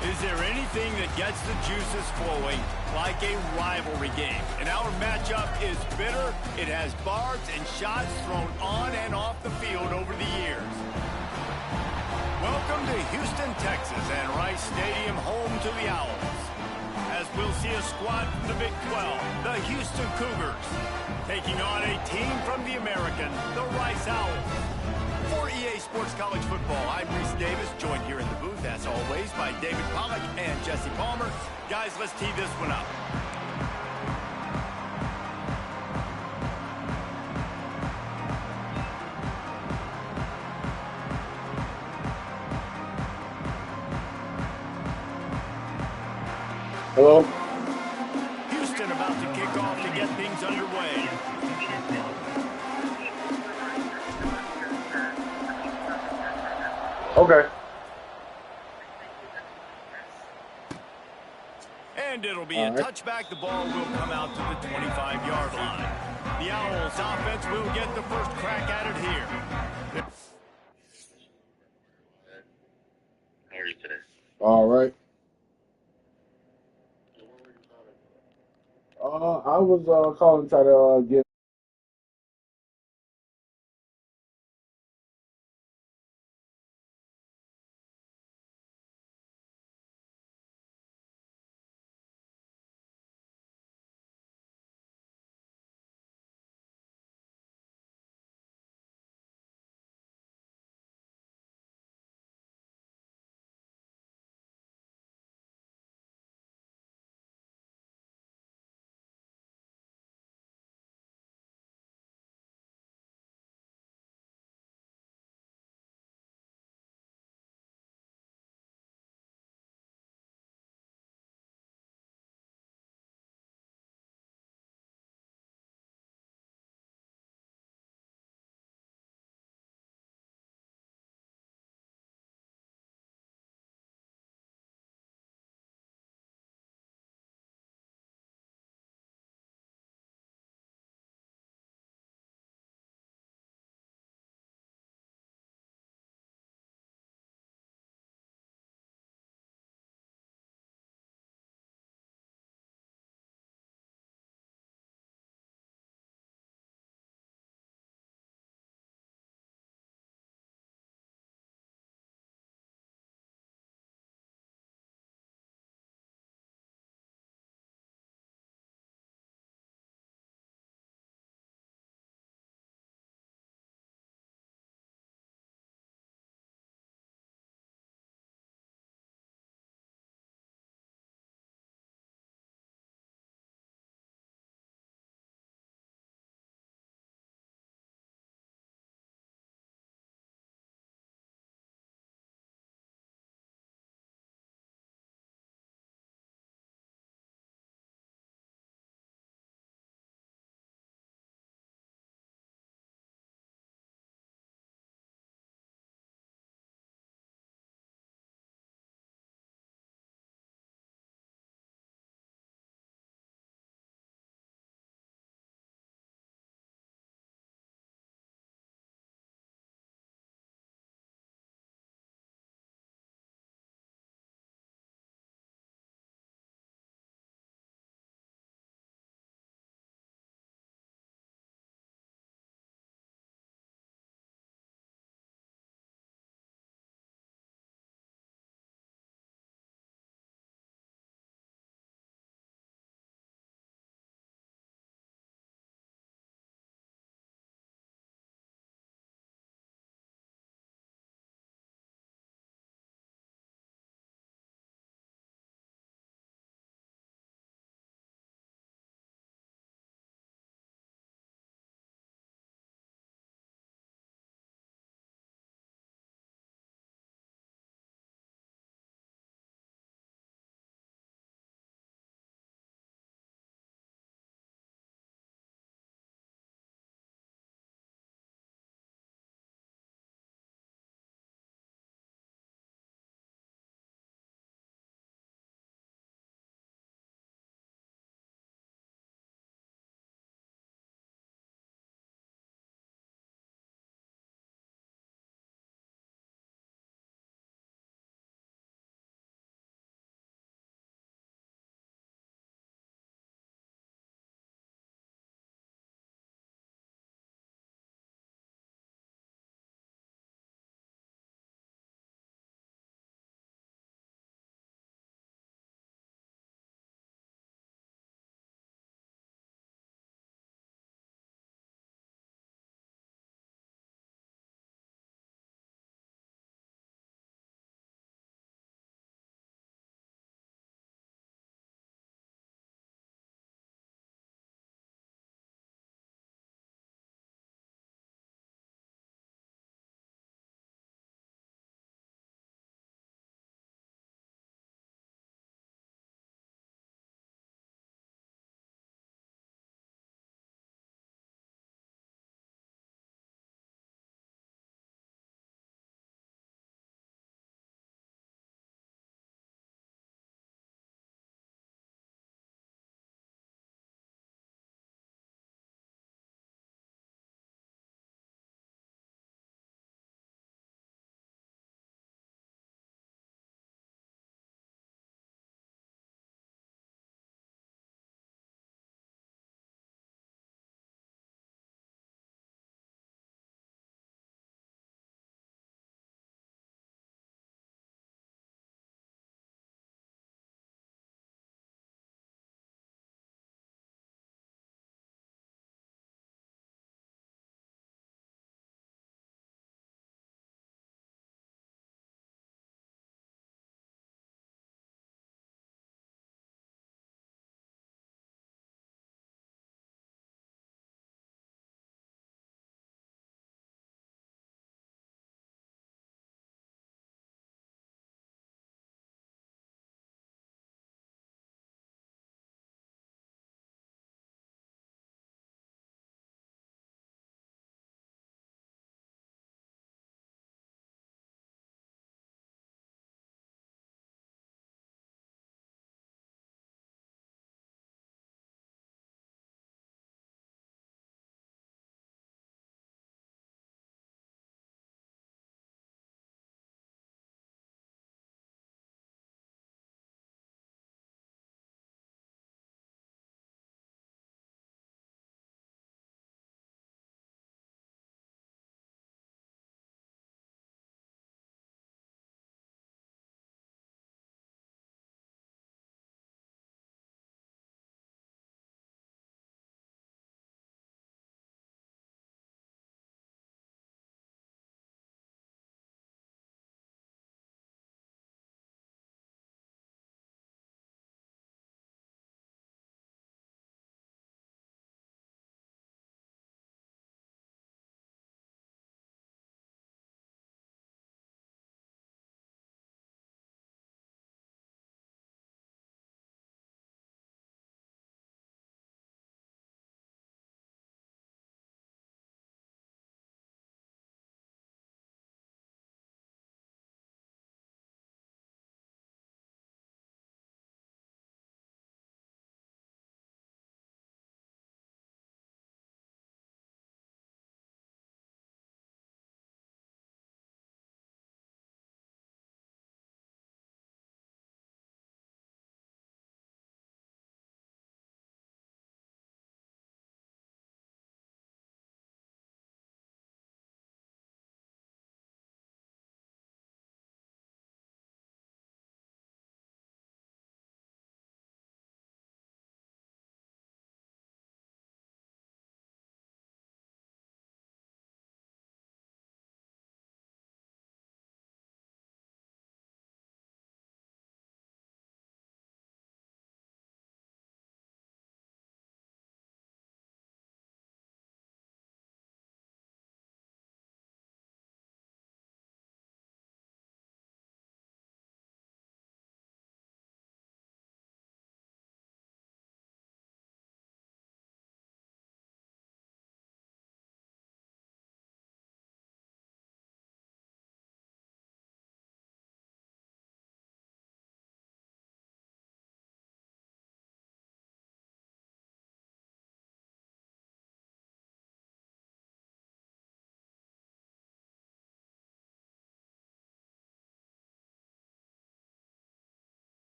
Is there anything that gets the juices flowing like a rivalry game? And our matchup is bitter. It has barbs and shots thrown on and off the field over the years. Welcome to Houston, Texas, and Rice Stadium, home to the Owls. As we'll see a squad from the Big 12, the Houston Cougars, taking on a team from the American, the Rice Owls. For EA Sports College Football, I'm Reese Davis, joined here in the booth, as always, by David Pollack and Jesse Palmer. Guys, let's tee this one up. Hello? Houston about to kick off to get things underway. Okay. And it'll be a touchback. The ball will come out to the 25-yard line. The Owls offense will get the first crack at it here. How are you today? All right. I was calling to try to get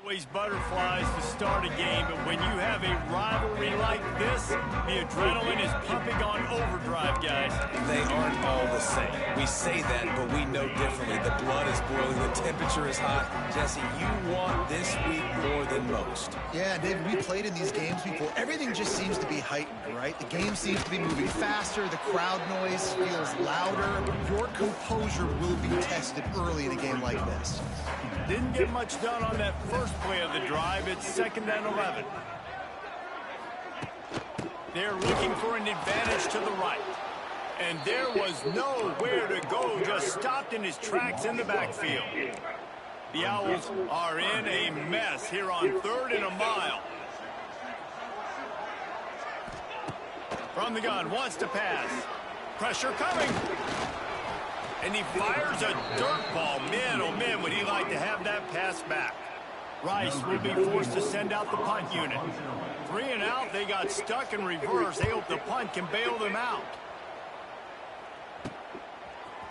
Always butterflies to start a game, but when you have a rivalry like this, the adrenaline is pumping on overdrive, guys. They aren't all the same. We say that, but we know differently. The blood is boiling, the temperature is hot. Jesse, you want this week more than most. Yeah, David, we played in these games before. Everything just seems to be heightened, right? The game seems to be moving faster. The crowd noise feels louder. Your composure will be tested early in a game like this. Didn't get much done on that first play of the drive. It's 2nd and 11. They're looking for an advantage to the right. And there was nowhere to go, just stopped in his tracks in the backfield. The Owls are in a mess here on 3rd and a mile. From the gun, wants to pass. Pressure coming. And he fires a dirt ball. Man, oh man, would he like to have that pass back. Rice will be forced to send out the punt unit. 3 and out, they got stuck in reverse. They hope the punt can bail them out.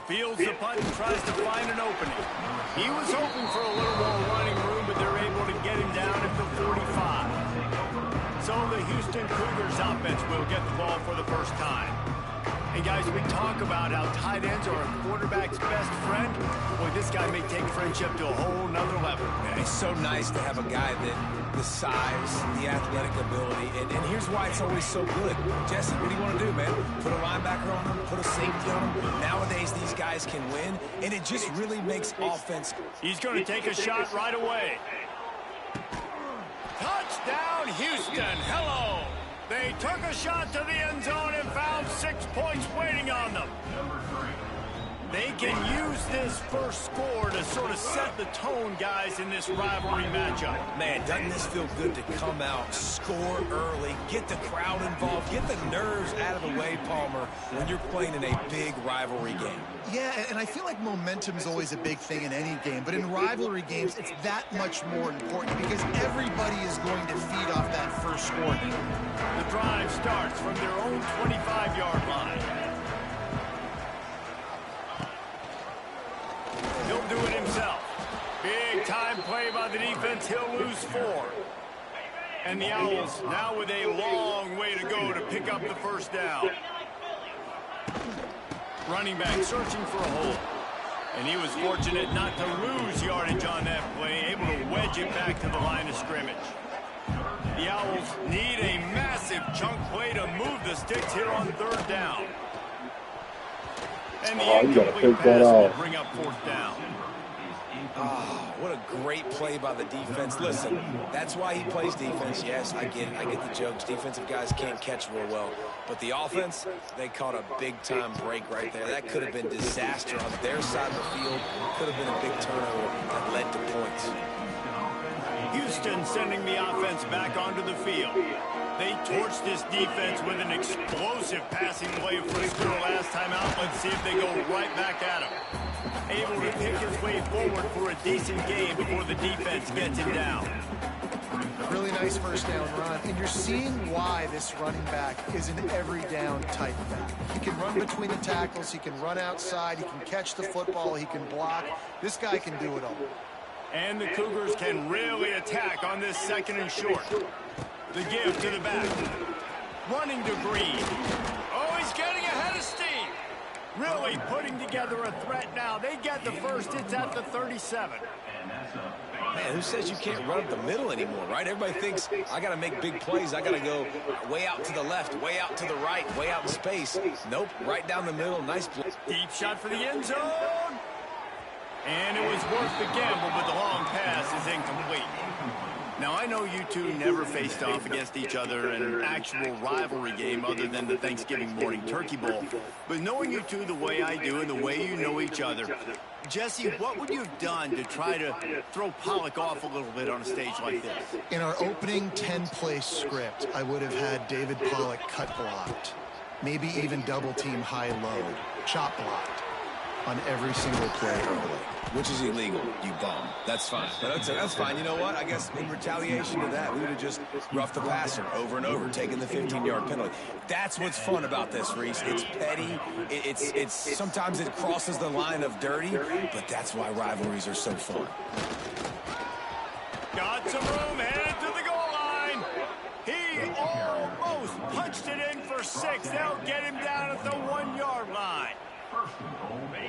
Fields the punt and tries to find an opening. He was hoping for a little more running room, but they're able to get him down at the 45. So the Houston Cougars offense will get the ball for the first time. And guys, we talk about how tight ends are a quarterback's best friend. Boy, this guy may take friendship to a whole nother level. Yeah, it's so nice to have a guy that the size, the athletic ability, and here's why it's always so good. Jesse, what do you want to do, man? Put a linebacker on him, put a safety on him. Nowadays, these guys can win, and it just really makes offense. He's going to take a shot right away. Touchdown, Houston. Hello. They took a shot to the end zone and found 6 points waiting on them. They can use this first score to sort of set the tone, guys, in this rivalry matchup. Man, doesn't this feel good to come out, score early, get the crowd involved, get the nerves out of the way, Palmer, when you're playing in a big rivalry game? Yeah, and I feel like momentum's always a big thing in any game, but in rivalry games, it's that much more important because everybody is going to feed off that first score. The drive starts from their own 25-yard line. He'll do it himself. Big time play by the defense. He'll lose 4. And the Owls now with a long way to go to pick up the first down. Running back searching for a hole. And he was fortunate not to lose yardage on that play, able to wedge it back to the line of scrimmage. The Owls need a massive chunk play to move the sticks here on 3rd down. And the incomplete pass will bring up 4th down. Oh, what a great play by the defense. Listen, that's why he plays defense. Yes, I get it. I get the jokes. Defensive guys can't catch real well. But the offense, they caught a big-time break right there. That could have been disaster on their side of the field. Could have been a big turnover that led to points. Houston sending the offense back onto the field. They torched this defense with an explosive passing play for a score last time out. Let's see if they go right back at him. Able to pick his way forward for a decent game before the defense gets him down. A really nice first down run, and you're seeing why this running back is an every down type back. He can run between the tackles, he can run outside, he can catch the football, he can block. This guy can do it all. And the Cougars can really attack on this 2nd and short. The give to the back. Running to Green. Oh, he's getting ahead of steam. Really putting together a threat now. They get the first. It's at the 37. Man, who says you can't run up the middle anymore, right? Everybody thinks, I got to make big plays. I got to go way out to the left, way out to the right, way out in space. Nope, right down the middle. Nice play. Deep shot for the end zone. And it was worth the gamble, but the long pass is incomplete. Now, I know you two never faced off against each other in an actual rivalry game other than the Thanksgiving morning turkey bowl. But knowing you two the way I do and the way you know each other, Jesse, what would you have done to try to throw Pollock off a little bit on a stage like this? In our opening 10-play script, I would have had David Pollock cut blocked. Maybe even double-team high-low, chop blocked on every single play early. Which is illegal, you bum. That's fine. But that's fine. You know what? I guess in retaliation to that, we would have just roughed the passer over and over, taking the 15-yard penalty. That's what's fun about this, Reese. It's petty. It's sometimes it crosses the line of dirty, but that's why rivalries are so fun. Got some room, headed to the goal line. He almost punched it in for 6. They'll get him down at the 1-yard line.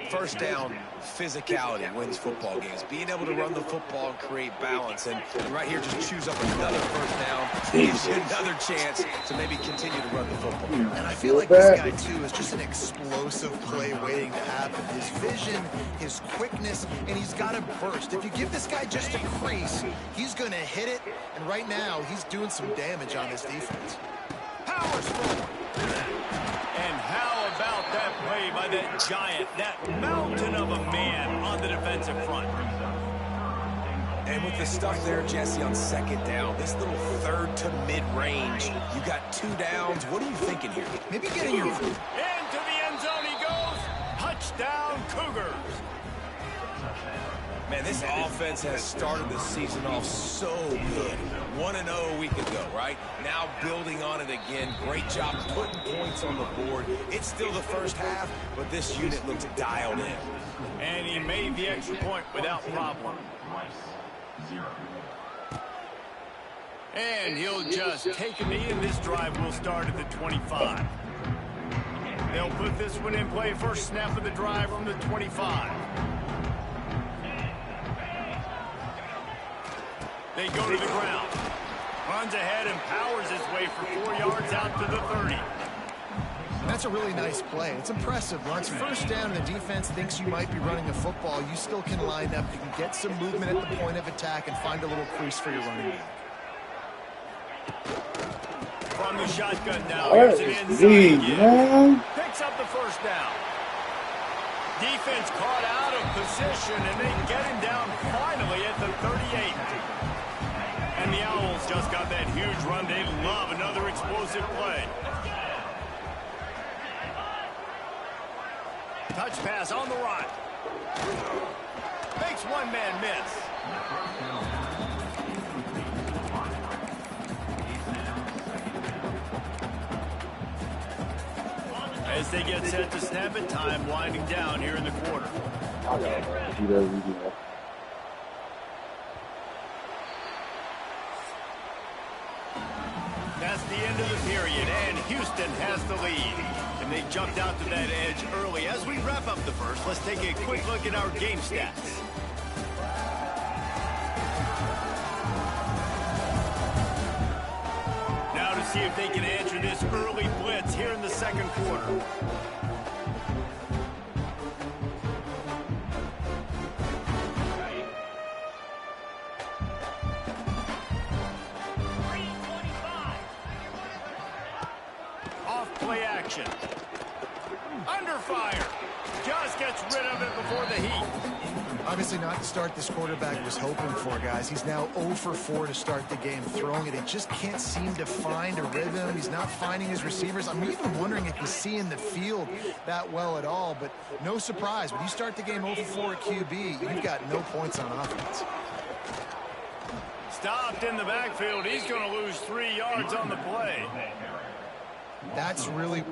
First down, physicality wins football games. Being able to run the football and create balance. And right here, just choose up another first down. Gives you another chance to maybe continue to run the football. And I feel like this guy, too, is just an explosive play waiting to happen. His vision, his quickness, and he's got a burst. If you give this guy just a crease, he's going to hit it. And right now, he's doing some damage on this defense. Powers forward. And how about that play by that giant, that mountain of a man on the defensive front? And with the stuff there, Jesse, on second down, this little third to mid-range, you got 2 downs. What are you thinking here? Maybe getting your... Into the end zone he goes. Touchdown, Cougars. Man, this offense has started the season off so good. 1-0 a week ago, right? Now building on it again. Great job putting points on the board. It's still the first half, but this unit looks dialed in. And he made the extra point without problem. And he'll just take a knee, and this drive will start at the 25. They'll put this one in play. First snap of the drive from the 25. They go to the ground. Runs ahead and powers his way for 4 yards out to the 30. And that's a really nice play. It's impressive. Once first down and the defense thinks you might be running the football, you still can line up. You can get some movement at the point of attack and find a little crease for your running back. From the shotgun now. Here's an inside again. Picks up the first down. Defense caught out of position, and they get him down finally at the 38. And the Owls just got that huge run. They love another explosive play. Touch pass on the run. Makes one man miss. As they get set to snap it, time winding down here in the quarter. That's the end of the period, and Houston has the lead. And they jumped out to that edge early. As we wrap up the first, let's take a quick look at our game stats. Now to see if they can answer this early blitz here in the second quarter. Play action. Under fire. Just gets rid of it before the heat. Obviously not the start this quarterback was hoping for, guys. He's now 0 for 4 to start the game throwing it. He just can't seem to find a rhythm. He's not finding his receivers. I'm even wondering if he's seeing the field that well at all, but no surprise. When you start the game 0 for 4 at QB, you've got no points on offense. Stopped in the backfield. He's going to lose 3 yards on the play. That's really...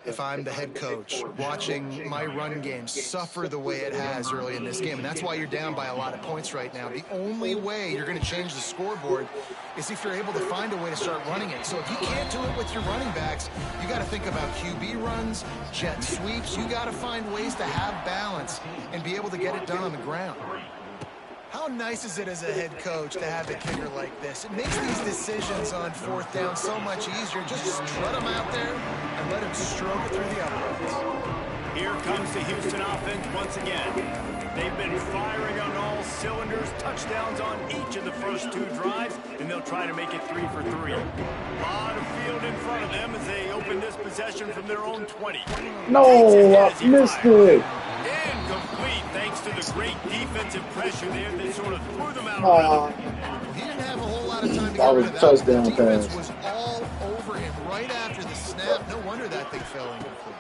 If I'm the head coach watching my run game suffer the way it has early in this game, and that's why you're down by a lot of points right now. The only way you're going to change the scoreboard is if you're able to find a way to start running it. So if you can't do it with your running backs, you got to think about QB runs, jet sweeps. You got to find ways to have balance and be able to get it done on the ground. How nice is it as a head coach to have a kicker like this? It makes these decisions on fourth down so much easier. Just strut him out there and let him stroke it through the uprights. Here comes the Houston offense once again. They've been firing on all cylinders, touchdowns on each of the first 2 drives, and they'll try to make it 3 for 3. A lot of field in front of them as they open this possession from their own 20. No, I missed it. Incomplete, thanks to the great defensive pressure there that sort of threw them out. He didn't have a whole lot of time to That get was rid of that. touchdown The defense pass. was all over him right after the snap. No wonder that thing fell incomplete.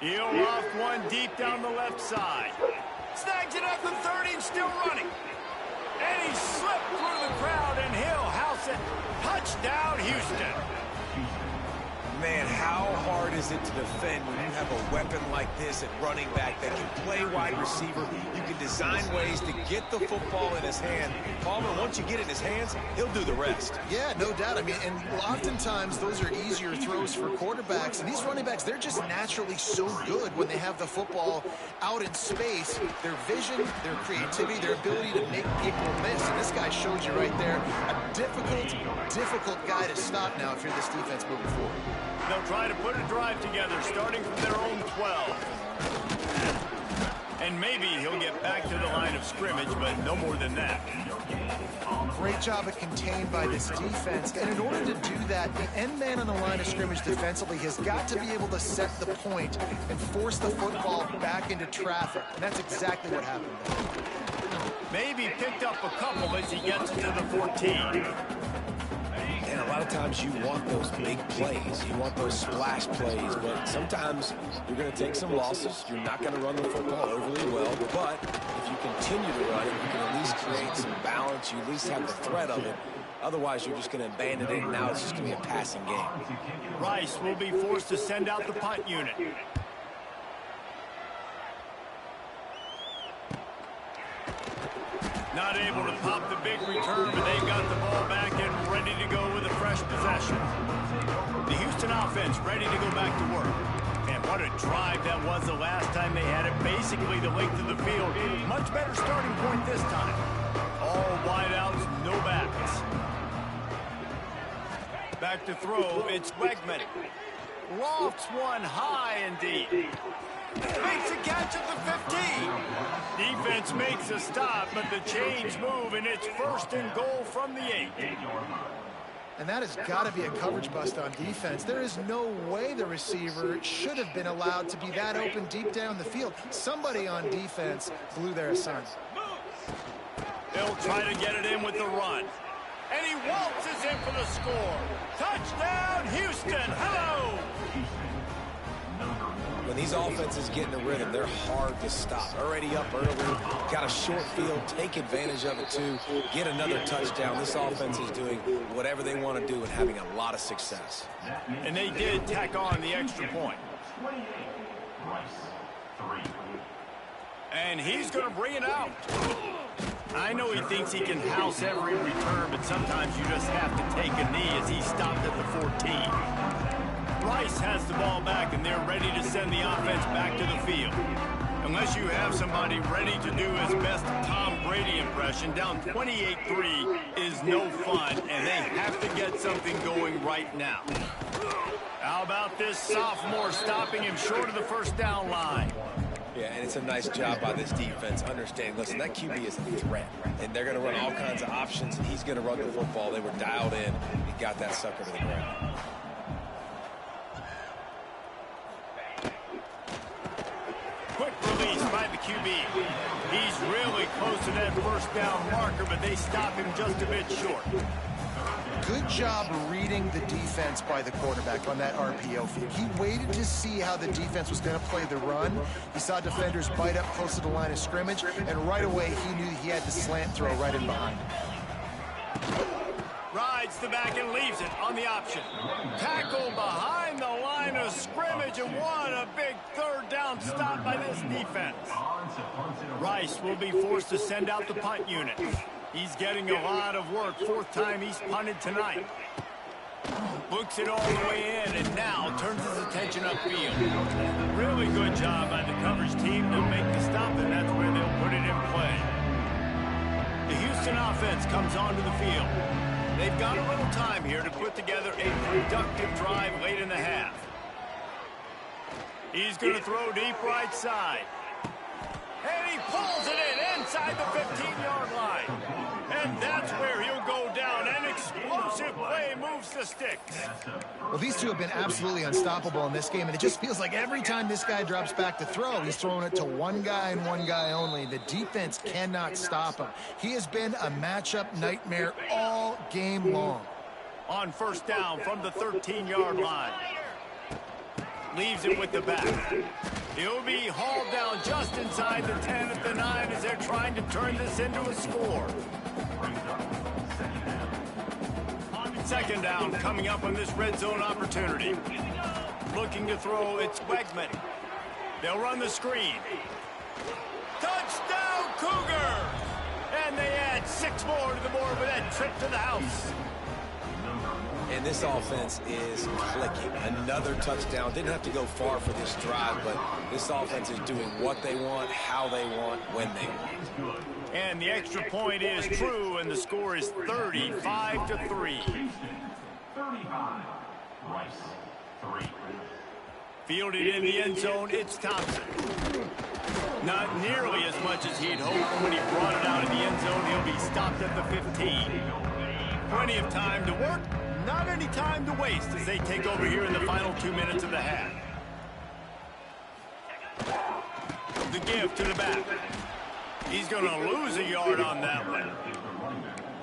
He'll loft one deep down the left side. Snags it at the 30 and still running. And he slipped through the crowd and he'll house it. Touchdown, Houston. Man, how hard is it to defend when you have a weapon like this at running back that can play wide receiver? You can design ways to get the football in his hand. Palmer, once you get it in his hands, he'll do the rest. Yeah, no doubt. I mean, and oftentimes those are easier throws for quarterbacks. And these running backs, they're just naturally so good when they have the football out in space. Their vision, their creativity, their ability to make people miss. And this guy shows you right there a difficult guy to stop now if you're this defense moving forward. They'll try to put a drive together, starting from their own 12. And maybe he'll get back to the line of scrimmage, but no more than that. Great job at contained by this defense. And in order to do that, the end man on the line of scrimmage defensively has got to be able to set the point and force the football back into traffic. And that's exactly what happened there. Maybe picked up a couple as he gets to the 14. And a lot of times you want those big plays. You want those splash plays. But sometimes you're going to take some losses. You're not going to run the football overly well. But if you continue to run it, you can at least create some balance. You at least have the threat of it. Otherwise, you're just going to abandon it, and now it's just going to be a passing game. Rice will be forced to send out the punt unit. Not able to pop the big return, but they've got the ball back and ready to go with a fresh possession. The Houston offense ready to go back to work. And what a drive that was the last time they had it, basically the length of the field. Much better starting point this time. All wideouts, no backs. Back to throw, it's Wegman. Lofts one high and deep. Makes a catch at the 15. Defense makes a stop, but the chains move, and it's 1st and goal from the 8. And that has got to be a coverage bust on defense. There is no way the receiver should have been allowed to be that open deep down the field. Somebody on defense blew their assignment. They'll try to get it in with the run. And he waltzes in for the score. Touchdown, Houston. Hello. When these offenses get in the rhythm, they're hard to stop. Already up early, got a short field, take advantage of it too, get another touchdown. This offense is doing whatever they want to do and having a lot of success. And they did tack on the extra point. And he's going to bring it out. I know he thinks he can house every return, but sometimes you just have to take a knee as he stopped at the 14. Rice has the ball back, and they're ready to send the offense back to the field. Unless you have somebody ready to do his best Tom Brady impression, down 28-3 is no fun, and they have to get something going right now. How about this sophomore stopping him short of the 1st down line? Yeah, and it's a nice job by this defense. Understand, listen, that QB is a threat, and they're going to run all kinds of options, and he's going to run the football. They were dialed in and got that sucker to the ground. Quick release by the QB. He's really close to that 1st down marker, but they stop him just a bit short. Good job reading the defense by the quarterback on that RPO feed. He waited to see how the defense was going to play the run. He saw defenders bite up close to the line of scrimmage, and right away he knew he had the slant throw right in behind him. Rides Fights the back and leaves it on the option. Tackle behind the line of scrimmage, and what a big third down stop by this defense. Rice will be forced to send out the punt unit. He's getting a lot of work. Fourth time he's punted tonight. Books it all the way in, and now turns his attention upfield. Really good job by the coverage team to make the stop, and that's where they'll put it in play. The Houston offense comes onto the field. They've got a little time here to put together a productive drive late in the half. He's going to throw deep right side. And he pulls it in inside the 15-yard line. And that's where he'll go down. An explosive play moves the sticks. Well, these two have been absolutely unstoppable in this game, and it just feels like every time this guy drops back to throw, he's throwing it to one guy and one guy only. The defense cannot stop him. He has been a matchup nightmare all game long. On first down from the 13-yard line. Leaves it with the back. He'll be hauled down just inside the 10 at the 9 as they're trying to turn this into a score. Second down coming up on this red zone opportunity. Looking to throw, it's Wegman. They'll run the screen. Touchdown, Cougar! And they add 6 more to the board with that trip to the house. And this offense is clicking. Another touchdown. Didn't have to go far for this drive, but this offense is doing what they want, how they want, when they want. And the extra point is true, and the score is 35-3. 35. Rice, 3. Fielded in the end zone, it's Thompson. Not nearly as much as he'd hoped when he brought it out in the end zone. He'll be stopped at the 15. Plenty of time to work. Not any time to waste as they take over here in the final 2 minutes of the half. The give to the back. He's going to lose a yard on that one.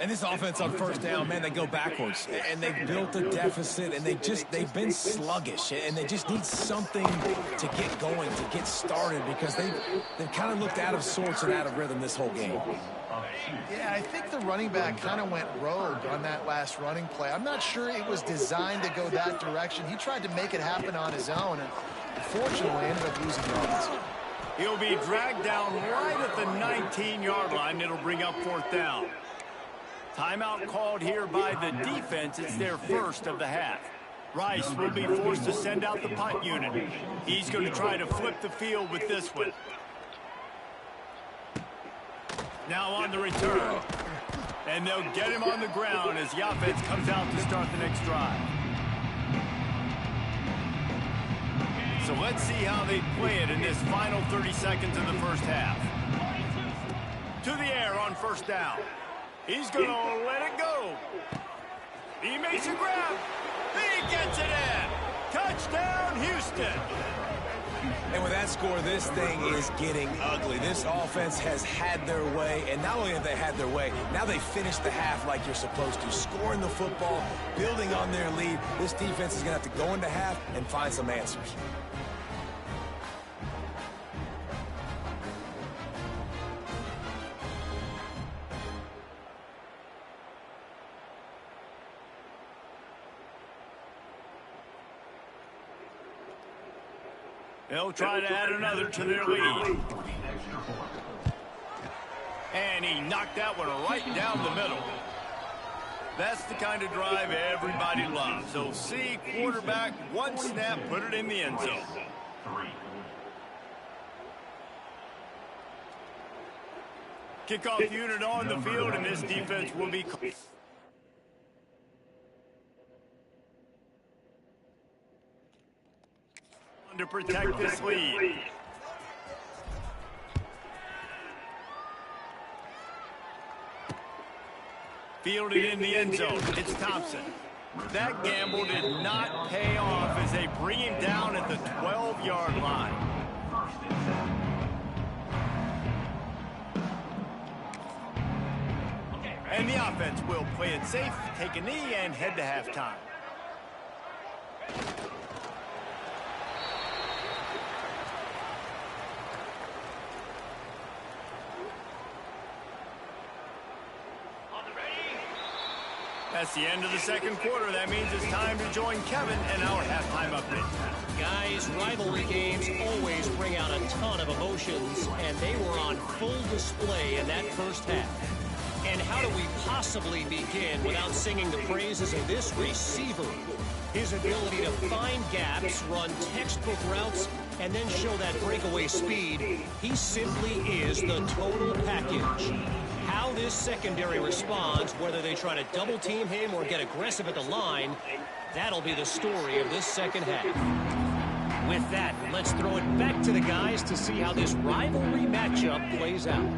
And this offense on first down, man, they go backwards. And they built a deficit, and they've been sluggish. And they just need something to get going, to get started, because they've kind of looked out of sorts and out of rhythm this whole game. Yeah, I think the running back kind of went rogue on that last running play. I'm not sure it was designed to go that direction. He tried to make it happen on his own, and unfortunately ended up losing yards. He'll be dragged down right at the 19-yard line. It'll bring up fourth down. Timeout called here by the defense. It's their first of the half. Rice will be forced to send out the punt unit. He's going to try to flip the field with this one. Now on the return. And they'll get him on the ground as the offense comes out to start the next drive. So let's see how they play it in this final 30 seconds of the first half. To the air on first down. He's going to let it go. He makes a grab. He gets it in. Touchdown, Houston. And with that score, this thing is getting ugly. This offense has had their way, and not only have they had their way, now they finish the half like you're supposed to, scoring the football, building on their lead. This defense is going to have to go into half and find some answers. They'll try to add another to their lead. And he knocked that one right down the middle. That's the kind of drive everybody loves. So see quarterback, one snap, put it in the end zone. Kickoff unit on the field, and this defense will be to protect this lead. Fielded in the end zone. It's Thompson. That gamble did not pay off as they bring him down at the 12-yard line. And the offense will play it safe, take a knee, and head to halftime. That's the end of the second quarter. That means it's time to join Kevin and our halftime update. Guys, rivalry games always bring out a ton of emotions, and they were on full display in that first half. And how do we possibly begin without singing the praises of this receiver? His ability to find gaps, run textbook routes, and then show that breakaway speed. He simply is the total package. How this secondary responds, whether they try to double team him or get aggressive at the line, that'll be the story of this second half. With that, let's throw it back to the guys to see how this rivalry matchup plays out.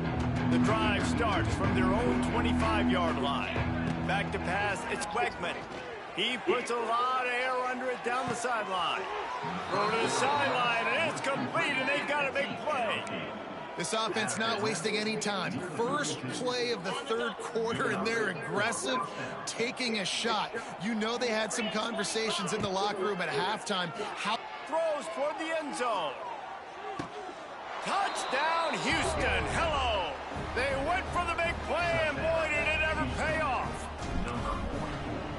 The drive starts from their own 25-yard line. Back to pass, it's Wegman. He puts a lot of air under it down the sideline. Throw to the sideline, and it's complete, and they've got a big play. This offense not wasting any time. First play of the third quarter, and they're aggressive, taking a shot. You know they had some conversations in the locker room at halftime. Throws toward the end zone. Touchdown, Houston. Hello. They went for the big play, and boy, did it ever pay off.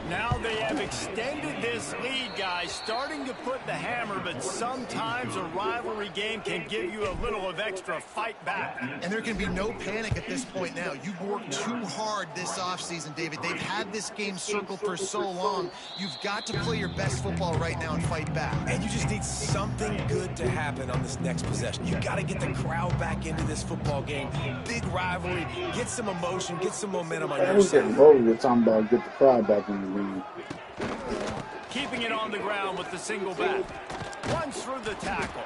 Now they have extended this lead, guys, starting to put the hammer, but sometimes a rivalry game can give you a little of extra fight back. And there can be no panic at this point now. You've worked too hard this offseason, David. They've had this game circled for so long. You've got to play your best football right now and fight back. And you just need something good to happen on this next possession. You got to get the crowd back into this football game. Big rivalry. Get some emotion. Get some momentum on your side. We're talking about get the crowd back in the league. Keeping it on the ground with the single back. Runs through the tackle.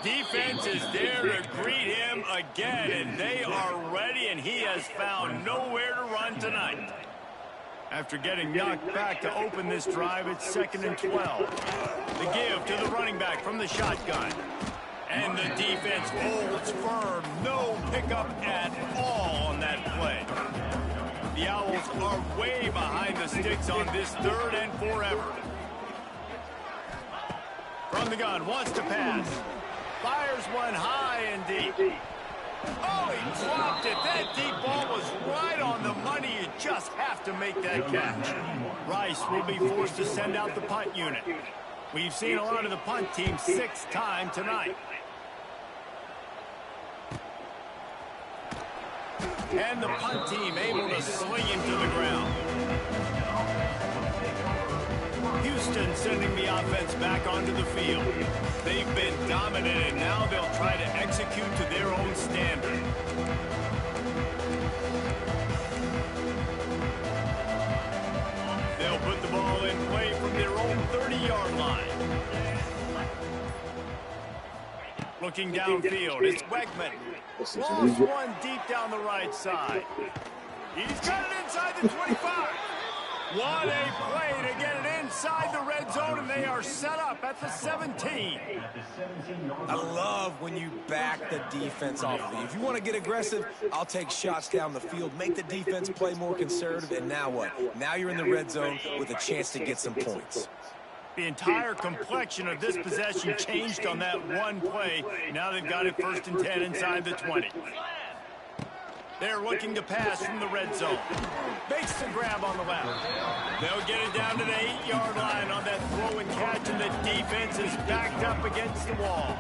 Defense is there to greet him again, and they are ready, and he has found nowhere to run tonight. After getting knocked back to open this drive, it's 2nd and 12. The give to the running back from the shotgun. And the defense holds firm. No pickup at all on that play. The Owls are way behind the sticks on this 3rd and forever. From the gun, wants to pass. Fires one high and deep. Oh, he dropped it. That deep ball was right on the money. You just have to make that catch. Rice will be forced to send out the punt unit. We've seen a lot of the punt team 6 times tonight. And the punt team able to sling him to the ground. Houston sending the offense back onto the field. They've been dominant, and now they'll try to execute to their own standard. They'll put the ball in play from their own 30-yard line. Looking downfield, it's Wegman. Lost one deep down the right side. He's got it inside the 25. What a play to get it inside the red zone, and they are set up at the 17. I love when you back the defense off of you. If you want to get aggressive, I'll take shots down the field, make the defense play more conservative, and now what? Now you're in the red zone with a chance to get some points. The entire complexion of this possession changed on that one play. Now they've got it 1st and 10 inside the 20. They're looking to pass from the red zone. Makes the grab on the left. They'll get it down to the 8-yard line on that throw and catch, and the defense is backed up against the wall.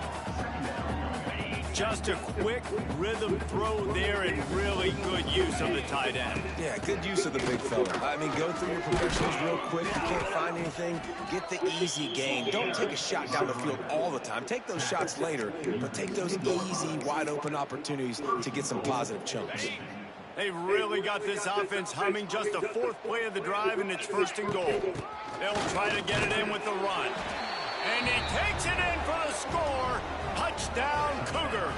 Just a quick rhythm throw there, and really good use of the tight end. Yeah, good use of the big fella. I mean, go through your progressions real quick. If you can't find anything, get the easy gain. Don't take a shot down the field all the time. Take those shots later, but take those easy, wide-open opportunities to get some positive chunks. They've really got this offense humming. Just a 4th play of the drive, and it's 1st and goal. They'll try to get it in with the run. And he takes it in for the score. Touchdown, Cougars.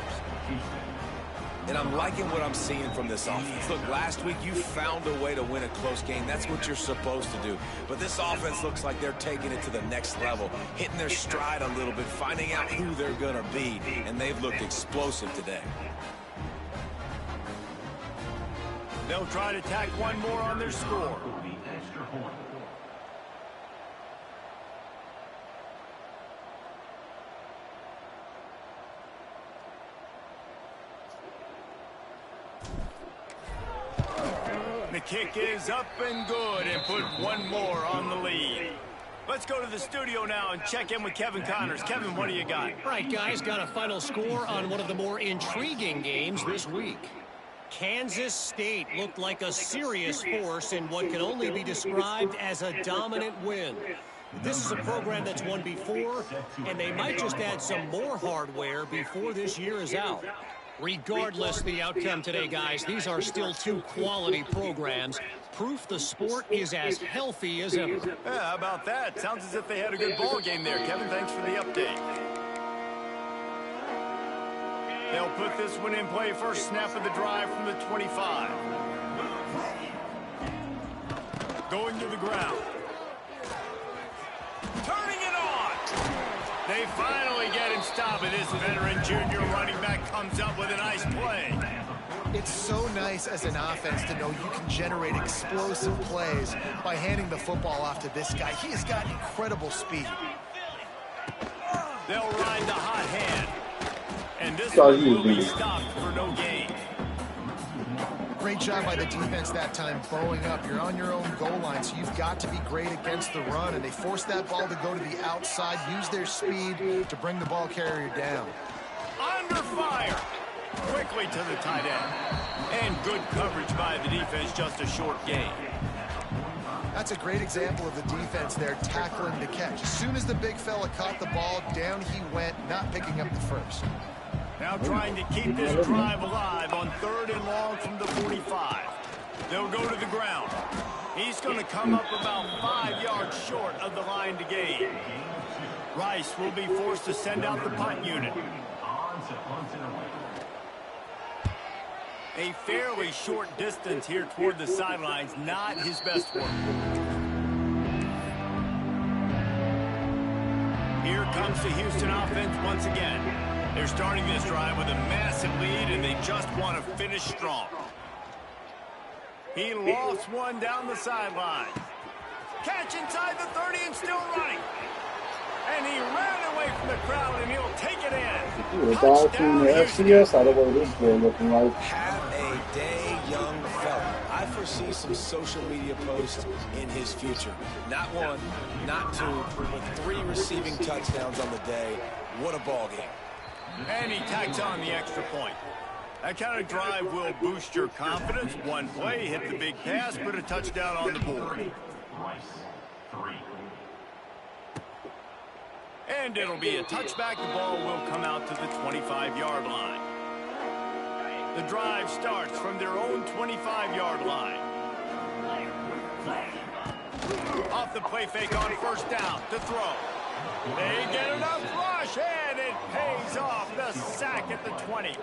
And I'm liking what I'm seeing from this offense. Look, last week you found a way to win a close game. That's what you're supposed to do. But this offense looks like they're taking it to the next level, hitting their stride a little bit, finding out who they're going to be. And they've looked explosive today. They'll try to tack one more on their score. kick is up and good and put one more on the lead. Let's go to the studio now and check in with Kevin Connors. Kevin, what do you got? All right, guys, got a final score on one of the more intriguing games this week. Kansas State looked like a serious force in what can only be described as a dominant win. This is a program that's won before, and they might just add some more hardware before this year is out. Regardless the outcome today, guys, these are still two quality programs. Proof the sport is as healthy as ever. Yeah, how about that? Sounds as if they had a good ball game there. Kevin, thanks for the update. They'll put this one in play. First snap of the drive from the 25. Going to the ground. Turning it on. They finally get him stopped, and this veteran junior running back comes up with a nice play. It's so nice as an offense to know you can generate explosive plays by handing the football off to this guy. He has got incredible speed. They'll ride the hot hand. And this one will be stopped for no gain. Great job by the defense that time, bowing up. You're on your own goal line, so you've got to be great against the run, and they force that ball to go to the outside, use their speed to bring the ball carrier down. Under fire. Quickly to the tight end. And good coverage by the defense, just a short gain. That's a great example of the defense there tackling the catch. As soon as the big fella caught the ball, down he went, not picking up the first. Now trying to keep this drive alive on 3rd and long from the 45. They'll go to the ground. He's going to come up about 5 yards short of the line to gain. Rice will be forced to send out the punt unit. A fairly short distance here toward the sidelines, not his best work. Here comes the Houston offense once again. They're starting this drive with a massive lead, and they just want to finish strong. He lost one down the sideline. Catch inside the 30 and still running. And he ran away from the crowd, and he'll take it in. Touchdown, the FCS, I don't know what this is looking like. Have a day, young fella. I foresee some social media posts in his future. Not one, not two, but 3 receiving touchdowns on the day. What a ball game. And he tacks on the extra point. That kind of drive will boost your confidence. One play, hit the big pass, put a touchdown on the board. And it'll be a touchback. The ball will come out to the 25-yard line. The drive starts from their own 25-yard line. Off the play fake on first down to throw. They get enough rush, and it pays off. The sack at the 20.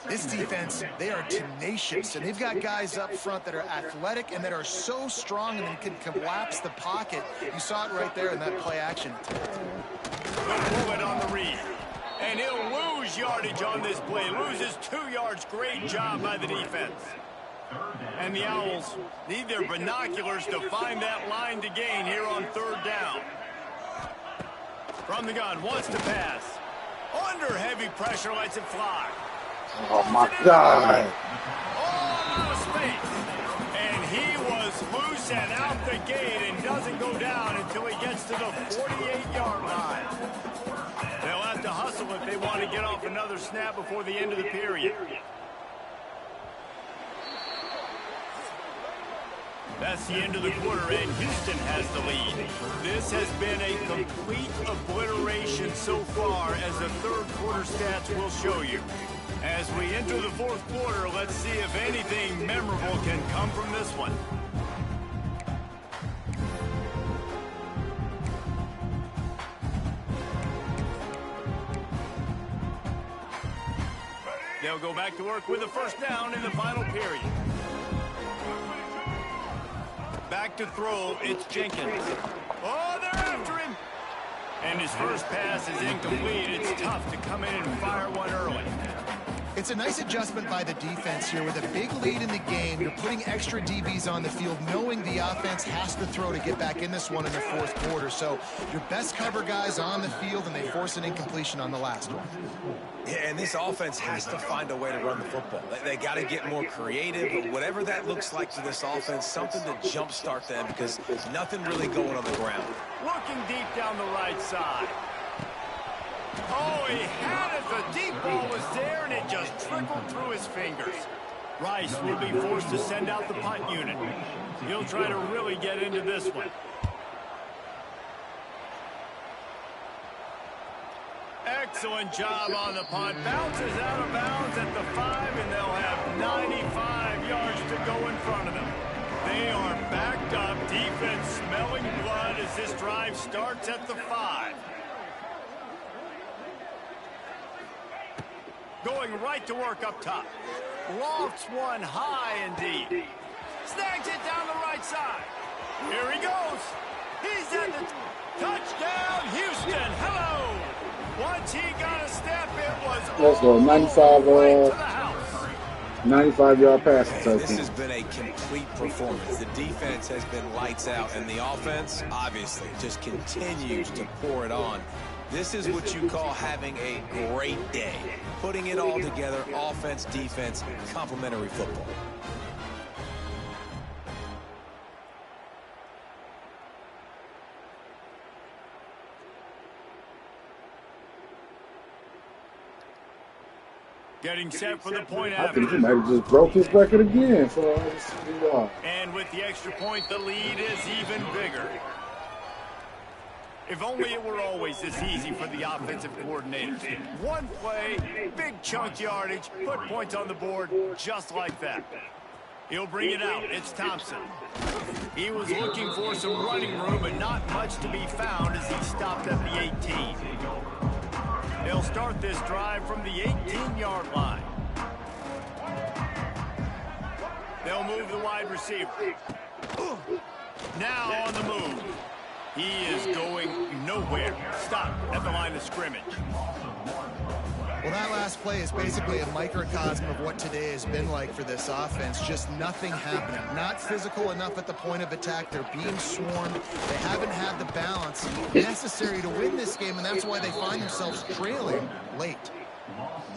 This defense, they are tenacious, and they've got guys up front that are athletic and that are so strong and can collapse the pocket. You saw it right there in that play action. They'll pull it on the read. And he'll lose yardage on this play. Loses 2 yards. Great job by the defense. And the Owls need their binoculars to find that line to gain here on 3rd down. From the gun, wants to pass. Under heavy pressure, lets it fly. Oh my God. All out of space. And he was loose and out the gate and doesn't go down until he gets to the 48-yard line. They'll have to hustle if they want to get off another snap before the end of the period. That's the end of the quarter, and Houston has the lead. This has been a complete obliteration so far, as the 3rd quarter stats will show you. As we enter the 4th quarter, let's see if anything memorable can come from this one. They'll go back to work with a first down in the final period. Back to throw, it's Jenkins. Oh, they're after him. And his first pass is incomplete. It's tough to come in and fire one early. It's a nice adjustment by the defense here. With a big lead in the game, you're putting extra DBs on the field, knowing the offense has to throw to get back in this one in the fourth quarter. So your best cover guys on the field, and they force an incompletion on the last one. Yeah, and this offense has to find a way to run the football. They got to get more creative, but whatever that looks like to this offense, something to jumpstart them, because nothing really going on the ground. Looking deep down the right side. Oh, he had it. The deep ball was there, and it just trickled through his fingers. Rice will be forced to send out the punt unit. He'll try to really get into this one. Excellent job on the punt. Bounces out of bounds at the 5, and they'll have 95 yards to go in front of them. They are backed up. Defense smelling blood as this drive starts at the 5. Going right to work up top. Lofts one high indeed. Snags it down the right side. Here he goes. He's at the touchdown, Houston. Hello. Once he got a step, it was Let's go. 95, right to the house. 95-yard pass. This has been a complete performance. The defense has been lights out, and the offense, obviously, just continues to pour it on. This is what you call having a great day. Putting it all together, offense, defense, complementary football. Getting set for the point I think after. he might have just broke his record again. And with the extra point, the lead is even bigger. If only it were always this easy for the offensive coordinators. One play, big chunk yardage, put points on the board just like that. He'll bring it out. It's Thompson. He was looking for some running room, but not much to be found as he stopped at the 18. They'll start this drive from the 18-yard line. They'll move the wide receiver. Now on the move. He is going nowhere. Stop at the line of scrimmage. Well, that last play is basically a microcosm of what today has been like for this offense. Just nothing happening. Not physical enough at the point of attack. They're being swarmed. They haven't had the balance necessary to win this game, and that's why they find themselves trailing late.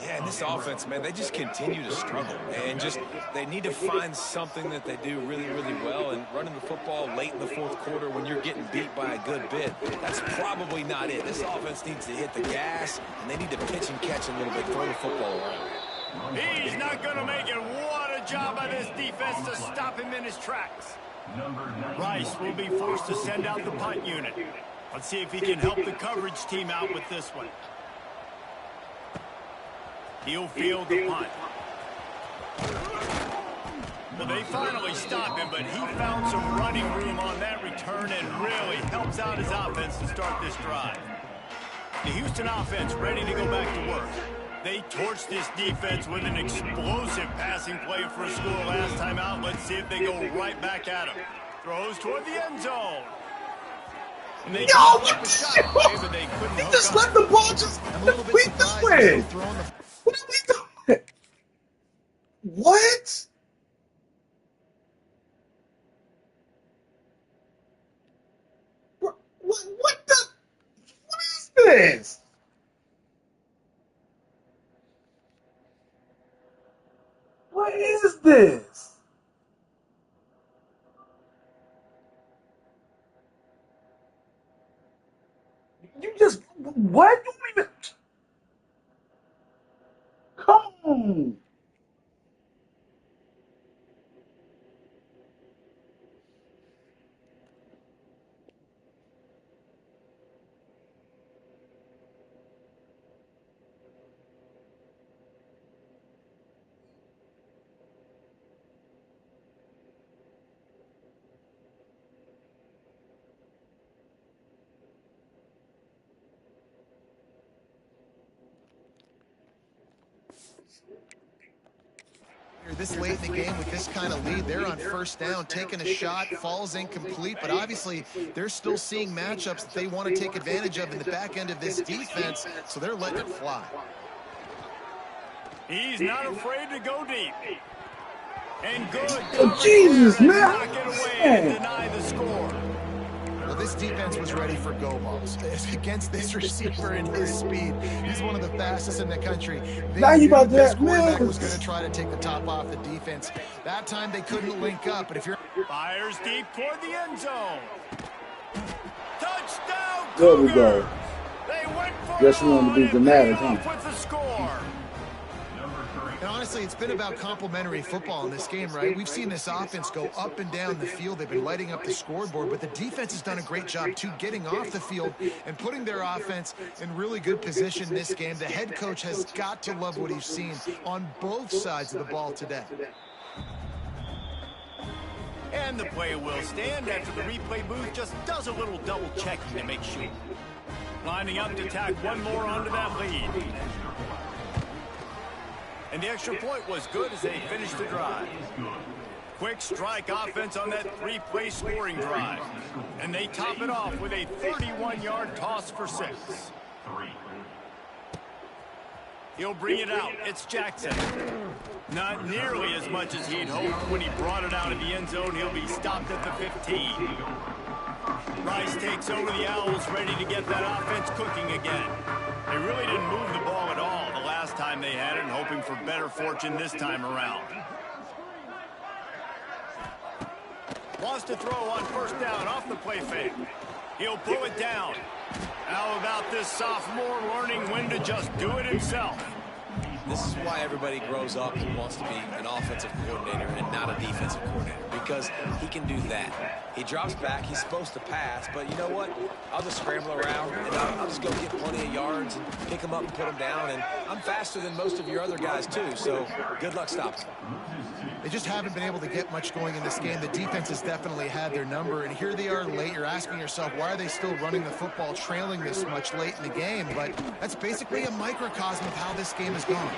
Yeah, and this offense, man, they just continue to struggle. And just, they need to find something that they do really, really well. And running the football late in the fourth quarter when you're getting beat by a good bit, that's probably not it. This offense needs to hit the gas, and they need to pitch and catch a little bit, throw the football around. He's not going to make it. What a job by this defense to stop him in his tracks. Rice will be forced to send out the punt unit. Let's see if he can help the coverage team out with this one. He'll field the punt. Well, they finally stop him, but he found some running room on that return and really helps out his offense to start this drive. The Houston offense ready to go back to work. They torched this defense with an explosive passing play for a score last time out. Let's see if they go right back at him. Throws toward the end zone. And they just let the ball just. What are we doing? What are we doing? What? What the? What is this? What is this? You just what? You even come on. This late in the game with this kind of lead, they're on first down, taking a shot, falls incomplete, but obviously they're still seeing matchups that they want to take advantage of in the back end of this defense, so they're letting it fly. He's not afraid to go deep. And good. Oh, Jesus, man. Knock it away and deny the score. Well, this defense was ready for go balls. Against this receiver and his speed, he's one of the fastest in the country. Now you about this that, quarterback man. was going to try to take the top off the defense. That time they couldn't link up, but if you're... Fires deep toward the end zone. Touchdown, There we Cougars. go. They went for Guess you wanted to be and dramatic, paid off huh? with the score. And honestly, it's been about complementary football in this game, right? We've seen this offense go up and down the field. They've been lighting up the scoreboard, but the defense has done a great job, too, getting off the field and putting their offense in really good position in this game. The head coach has got to love what he's seen on both sides of the ball today. And the play will stand after the replay booth just does a little double checking to make sure. Lining up to tack one more onto that lead. And the extra point was good as they finished the drive. Quick strike offense on that three-play scoring drive. And they top it off with a 31-yard toss for 6. He'll bring it out. It's Jackson. Not nearly as much as he'd hoped. When he brought it out of the end zone, he'll be stopped at the 15. Rice takes over the Owls, ready to get that offense cooking again. They really didn't move the ball at all the last time they had it, and hoping for better fortune this time around. Wants to throw on first down off the play fake. He'll pull it down. How about this sophomore learning when to just do it himself? This is why everybody grows up and wants to be an offensive coordinator and not a defensive coordinator, because he can do that. He drops back, he's supposed to pass, but you know what? I'll just scramble around, and I'll just go get plenty of yards and pick them up and put them down, and I'm faster than most of your other guys, too, so good luck stopping. They just haven't been able to get much going in this game. The defense has definitely had their number, and here they are late. You're asking yourself, why are they still running the football, trailing this much late in the game? But that's basically a microcosm of how this game has gone.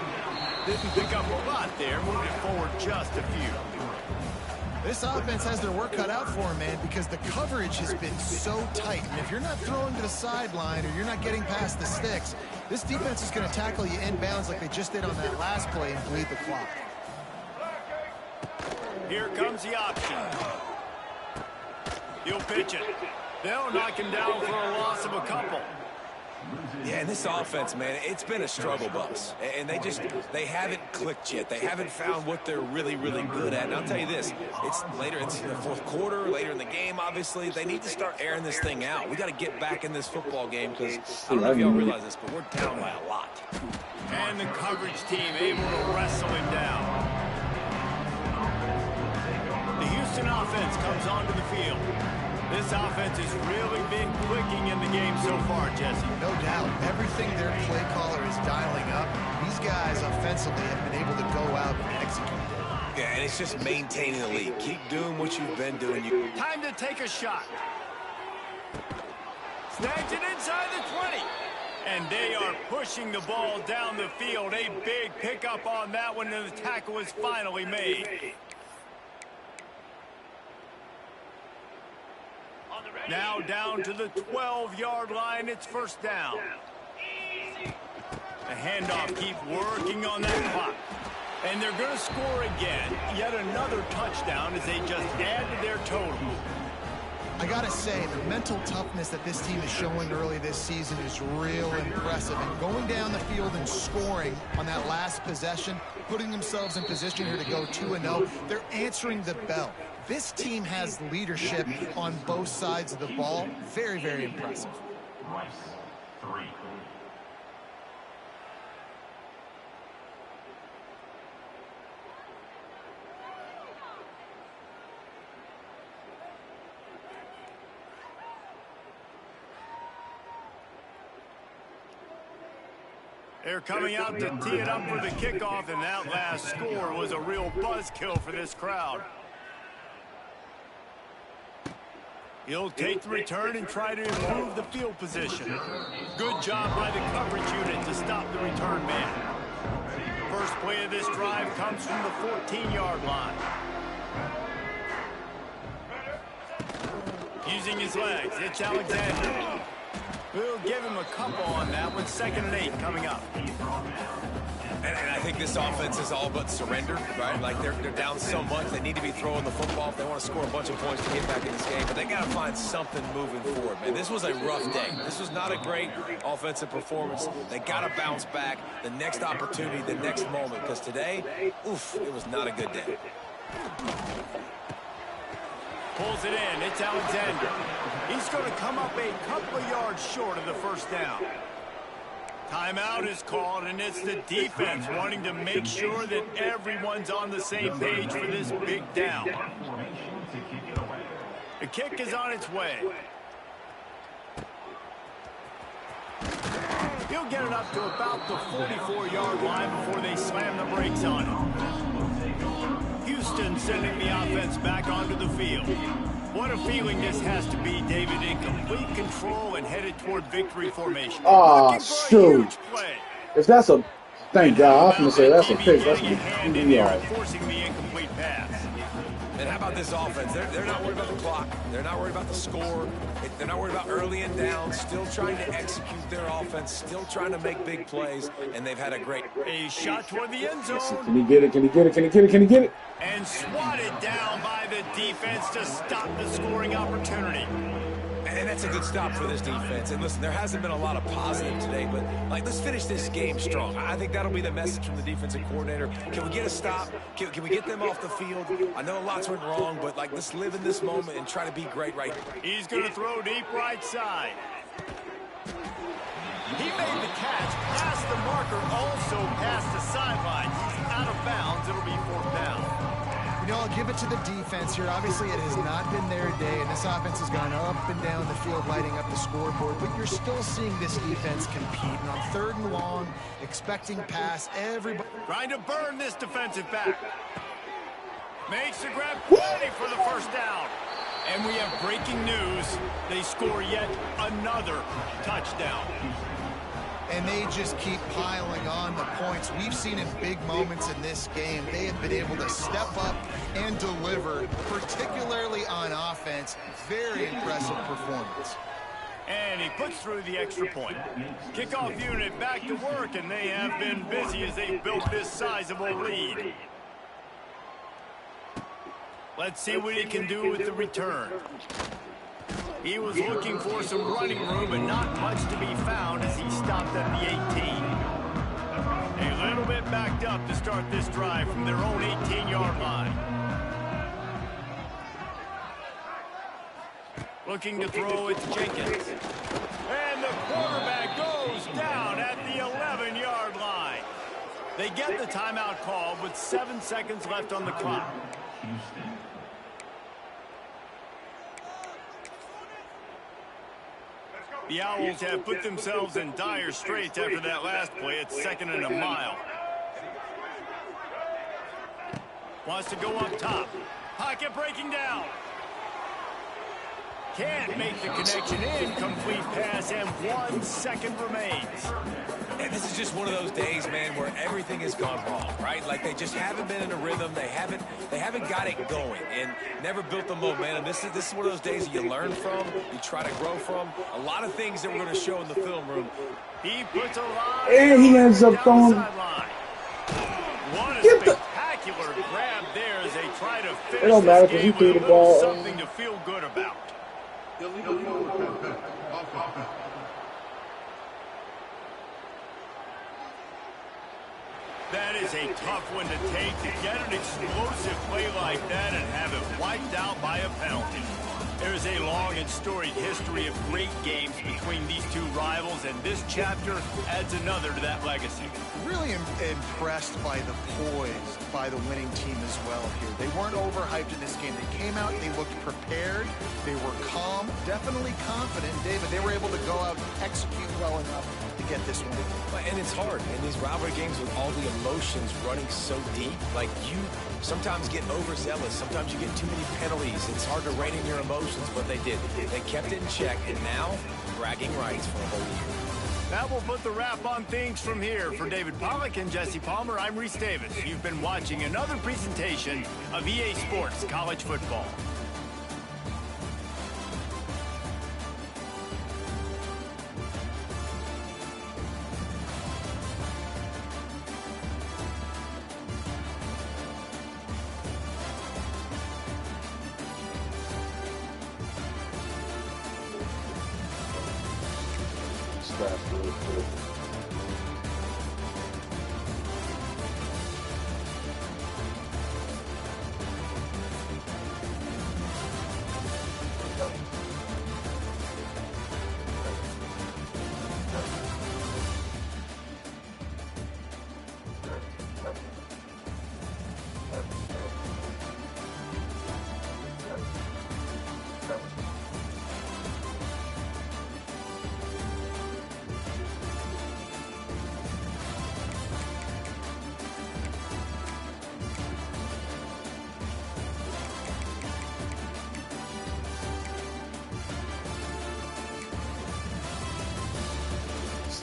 Didn't pick up a lot there, moving forward just a few. This offense has their work cut out for them, man, because the coverage has been so tight. And if you're not throwing to the sideline or you're not getting past the sticks, this defense is going to tackle you inbounds like they just did on that last play and bleed the clock. Here comes the option. He'll pitch it. They'll knock him down for a loss of a couple. Yeah, and this offense, man, it's been a struggle bus. And they haven't clicked yet. They haven't found what they're really, really good at. And I'll tell you this, it's in the fourth quarter, later in the game, obviously. They need to start airing this thing out. We got to get back in this football game because I don't know if y'all realize this, but we're down by a lot. And the coverage team able to wrestle him down. The Houston offense comes onto the field. This offense has really been clicking in the game so far, Jesse. No doubt. Everything their play caller is dialing up, these guys offensively have been able to go out and execute. Yeah, and it's just maintaining the lead. Keep doing what you've been doing. Time to take a shot. Snags it inside the 20. And they are pushing the ball down the field. A big pickup on that one, and the tackle is finally made. Now down to the 12-yard line. It's first down. The handoff keep working on that clock. And they're going to score again. Yet another touchdown as they just add to their total. I got to say, the mental toughness that this team is showing early this season is real impressive. And going down the field and scoring on that last possession, putting themselves in position here to go 2-0, they're answering the bell. This team has leadership on both sides of the ball. Very, very impressive. Rice, 3. They're coming out to tee it up for the kickoff, and that last score was a real buzzkill for this crowd. He'll take the return and try to improve the field position. Good job by the coverage unit to stop the return man. First play of this drive comes from the 14-yard line. Using his legs, it's Alexander. We'll give him a couple on that one. 2nd and 8 coming up. And I think this offense is all but surrendered, right? Like they're down so much, they need to be throwing the football if they want to score a bunch of points to get back in this game. But they got to find something moving forward, man. This was a rough day. This was not a great offensive performance. They got to bounce back. The next opportunity, the next moment, because today, oof, it was not a good day. Pulls it in. It's Alexander. He's going to come up a couple of yards short of the first down. Timeout is called, and it's the defense wanting to make sure that everyone's on the same page for this big down. The kick is on its way. He'll get it up to about the 44-yard line before they slam the brakes on him. Houston sending the offense back onto the field. What a feeling this has to be, David, in complete control and headed toward victory formation. Oh, shoot. If that's a, thank God, I was going to say that's a pick. That's a forcing the incomplete pass. And how about this offense? They're not worried about the clock. They're not worried about the score. They're not worried about early and down. Still trying to execute their offense. Still trying to make big plays. And they've had a shot toward the end zone. Can he get it? Can he get it? Can he get it? Can he get it? And swatted down by the defense to stop the scoring opportunity. And that's a good stop for this defense. And listen, there hasn't been a lot of positive today, but like, let's finish this game strong. I think that'll be the message from the defensive coordinator. Can we get a stop? Can we get them off the field? I know lots went wrong, but like, let's live in this moment and try to be great right here. He's going to throw deep right side. He made the catch past the marker, also past the sideline. He's out of bounds. It'll be 4th down. You know, I'll give it to the defense here. Obviously, it has not been their day, and this offense has gone up and down the field, lighting up the scoreboard, but you're still seeing this defense compete. And on 3rd and long, expecting pass, everybody trying to burn this defensive back. Makes the grab, ready for the first down. And we have breaking news. They score yet another touchdown. And they just keep piling on the points. We've seen in big moments in this game, they have been able to step up and deliver, particularly on offense. Very impressive performance. And he puts through the extra point. Kickoff unit back to work, and they have been busy as they built this sizable lead. Let's see what he can do with the return. He was looking for some running room, but not much to be found as he stopped at the 18. A little bit backed up to start this drive from their own 18-yard line. Looking to throw, it's Jenkins. And the quarterback goes down at the 11-yard line. They get the timeout called with 7 seconds left on the clock. The Owls have put themselves in dire straits after that last play. It's 2nd and a mile. Wants to go up top. Pocket breaking down. Can't make the connection. Incomplete pass, and 1 second remains. And this is just one of those days, man, where everything has gone wrong, right? Like they just haven't been in a rhythm. They haven't got it going and never built the momentum. This is one of those days that you learn from, you try to grow from. A lot of things that we're going to show in the film room. He puts a lot. And he ends up going. What a spectacular grab there as they try to finish. It don't matter because he threw the ball. Something to feel good about. That is a tough one to take, to get an explosive play like that and have it wiped out by a penalty. There is a long and storied history of great games between these two rivals, and this chapter adds another to that legacy. Really impressed by the poise by the winning team as well here. They weren't overhyped in this game. They came out, they looked prepared, they were calm, definitely confident. David, they were able to go out and execute well enough to get this win. And it's hard in these rivalry games with all the emotions running so deep. Like, you sometimes get overzealous. Sometimes you get too many penalties. It's hard to rein in your emotions, but they did. They kept it in check, and now bragging rights for a whole year. That will put the wrap on things from here. For David Pollack and Jesse Palmer, I'm Reese Davis. You've been watching another presentation of EA Sports College Football. fast real quick.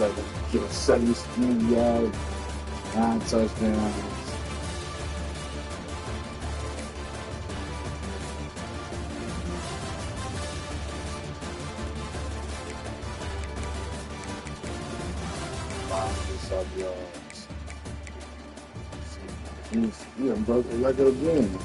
So give us 73 yards, 9 touchdowns. Sub yards. We done broke the record again.